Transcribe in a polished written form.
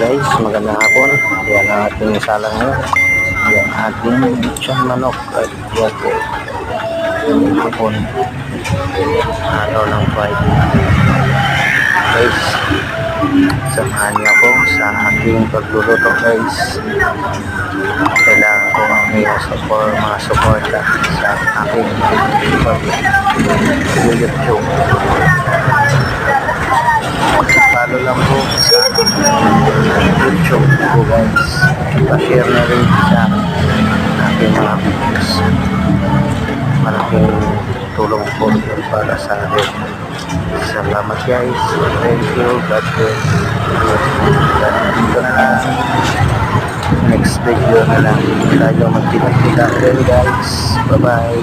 Guys, magandang hapon. Yan ang ating salang ngayon. Yan ating lechon manok at yan po hapon. Araw ng Friday. Guys, samahan niyo ako sa aking pagluluto guys. Kailangan ko ang mga suporta sa aking YouTube. Follow lang po sa YouTube po guys. Pa-share na rin sa aking mga videos. Malaking tulong po para sa akin. Salamat guys. Thank you. God bless. Dito na lang. Next video na lang tayo magkita-kita rin guys. Bye bye.